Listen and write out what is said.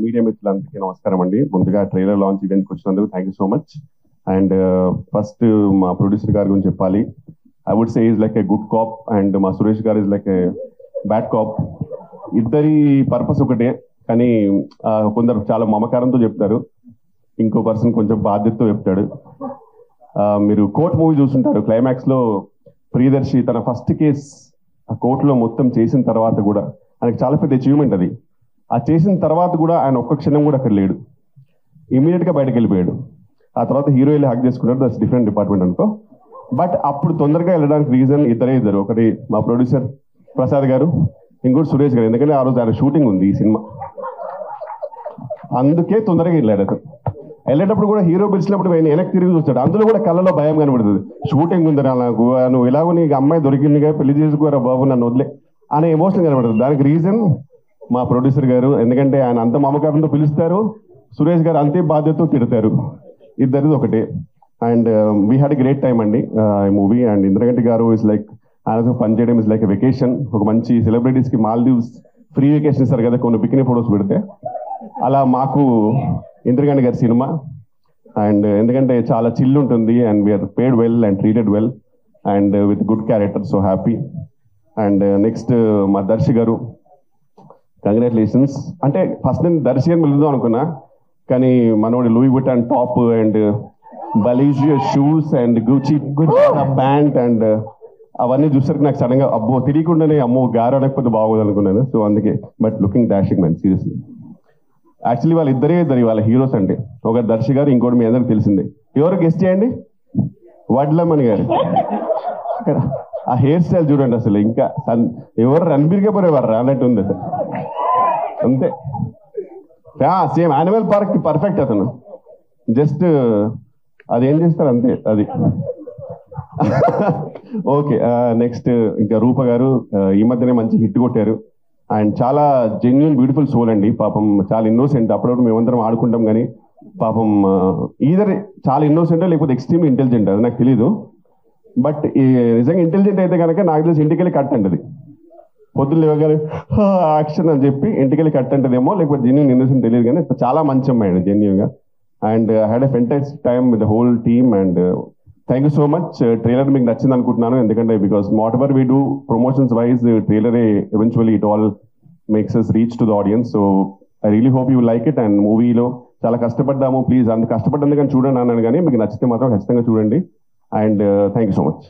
Media మిత్రులందరికీ నమస్కారం అండి. ముందుగా ట్రైలర్ లాంచ్ ఈవెంట్కి వచ్చినందుకు thank you so much. And first మా ప్రొడ్యూసర్ గారి గురించి చెప్పాలి. I would say is like a good cop and మా సురేష్ గారు is like a bad cop. ఇద్దరి పర్పస్ ఒకటే, కానీ కొందరు చాలా మమకారంతో చెప్తారు, ఇంకో పర్సన్ కొంచెం బాధ్యతతో చెప్తాడు. మీరు కోర్ట్ మూవీ చూస్తుంటారు, క్లైమాక్స్ లో ప్రియదర్శి తన ఫస్ట్ కేస్ ఆ కోర్టులో మొత్తం చేసిన తర్వాత కూడా ఆయనకు చాలా పెద్ద అచీవ్మెంట్ అది. ఆ చేసిన తర్వాత కూడా ఆయన ఒక్క క్షణం కూడా అక్కడ లేడు, ఇమీడియట్ గా బయటకు వెళ్ళిపోయాడు. ఆ తర్వాత హీరో వెళ్ళి హక్ చేసుకున్నాడు, దట్స్ డిఫరెంట్ డిపార్ట్మెంట్ అనుకో. బట్ అప్పుడు తొందరగా వెళ్ళడానికి రీజన్ ఇద్దరు, ఒకటి మా ప్రొడ్యూసర్ ప్రసాద్ గారు, ఇంకోటి సురేష్ గారు. ఎందుకంటే ఆ రోజు ఆయన షూటింగ్ ఉంది ఈ సినిమా, అందుకే తొందరగా వెళ్ళాడు. అతను వెళ్ళేటప్పుడు కూడా హీరో పిలిచినప్పుడు ఆయన వెనక్కి తిరిగి చూస్తాడు, అందులో కూడా కళ్ళలో భయం కనబడుతుంది. షూటింగ్ ఉంది నాకు, నువ్వు ఇలాగో నీకు అమ్మాయి దొరికిందిగా, పెళ్లి చేసుకోరా బాబు నన్ను వదిలే అనే ఎమోషన్ కనబడుతుంది. దానికి రీజన్ మా ప్రొడ్యూసర్ గారు. ఎందుకంటే ఆయన అంత మమకారంతో పిలుస్తారు, సురేష్ గారు అంతే బాధ్యతతో తిడతారు. ఇద్దరిది ఒకటే. And we had great time అండి ఈ మూవీ. అండ్ ఇంద్రగంటి గారు ఇస్ లైక్ ఆయనతో పనిచేయడం ఇస్ లైక్ వెకేషన్. ఒక మంచి సెలబ్రిటీస్ కి మాల్దీవ్స్ ఫ్రీ వెకేషన్ ఇస్తారు కదా కొన్ని బికినీ ఫొటోస్ పెడితే, అలా మాకు ఇంద్రగంటి గారి సినిమా. అండ్ ఎందుకంటే చాలా చిల్ ఉంటుంది and we're paid well and treated well and with good character, so happy. And next మా దర్శి గారు, కంగ్రాచులేషన్స్. అంటే ఫస్ట్ నేను దర్శి అని వెళ్దాం అనుకున్నా, కానీ మనోడి లూయి వుయిటన్ టాప్ అండ్ బలీజియో shoes and Gucci pant and అవన్నీ చూసరికి నాకు సడన్ గా అబ్బో తెలియకుండానే అమ్మో గారు అనకపోతే బాగోదు అనుకున్నాను. సో అందుకే, but looking dashing man seriously. Actually వాళ్ళ ఇద్దరు వాళ్ళ హీరోస్ అంటే, ఒకటి దర్శి గారు, ఇంకోటి మీ అందరికి తెలిసిందే. ఎవరు గెస్ట్ చేయండి? వడ్లమ్మని గారు. ఆ హెయిర్ స్టైల్ చూడండి, అసలు ఇంకా ఎవరు రణబీర్ కపూర్ ఎవరు అన్నట్టు ఉంది అసలు, అంతే. సేమ్ యానిమల్ పార్క్ పర్ఫెక్ట్ అతను. జస్ట్ అదేం చేస్తారు అంతే అది. ఓకే, నెక్స్ట్ ఇంకా రూప గారు ఈ మధ్యనే మంచి హిట్ కొట్టారు. అండ్ చాలా జెన్యున్ బ్యూటిఫుల్ సోల్ అండి. పాపం చాలా ఇన్నోసెంట్. అప్పుడప్పుడు మేమందరం ఆడుకుంటాం, కానీ పాపం ఈధర్ చాలా ఇన్నోసెంట్ లేకపోతే ఎక్స్ట్రీమ్ ఇంటెలిజెంట్, అది నాకు తెలీదు. బట్ నిజంగా ఇంటెలిజెంట్ అయితే కనుక నాకు తెలిసి ఇంటికి వెళ్ళి కట్ అంటది. పొద్దున్న లేవగానే యాక్షన్ అని చెప్పి ఇంటికి వెళ్ళి కట్ అంటదేమో, లేకపోతే జెన్యున్ ఇన్నోసెంట్ తెలియదు, కానీ చాలా మంచి అమ్మాయి అండి జెన్యున్ గా. And had a fantastic time with the whole team. And thank you so much. Trailer మీకు నచ్చింది అనుకుంటున్నాను, ఎందుకంటే because whatever we do promotions wise, ట్రైలరే eventually it all makes us reach to the audience. So I really hope you like it. And మూవీలో చాలా కష్టపడ్డాము, please అంత కష్టపడ్డందుకని చూడండి అన్నాను, కానీ మీకు నచ్చితే మాత్రం ఖచ్చితంగా చూడండి. And thank you so much.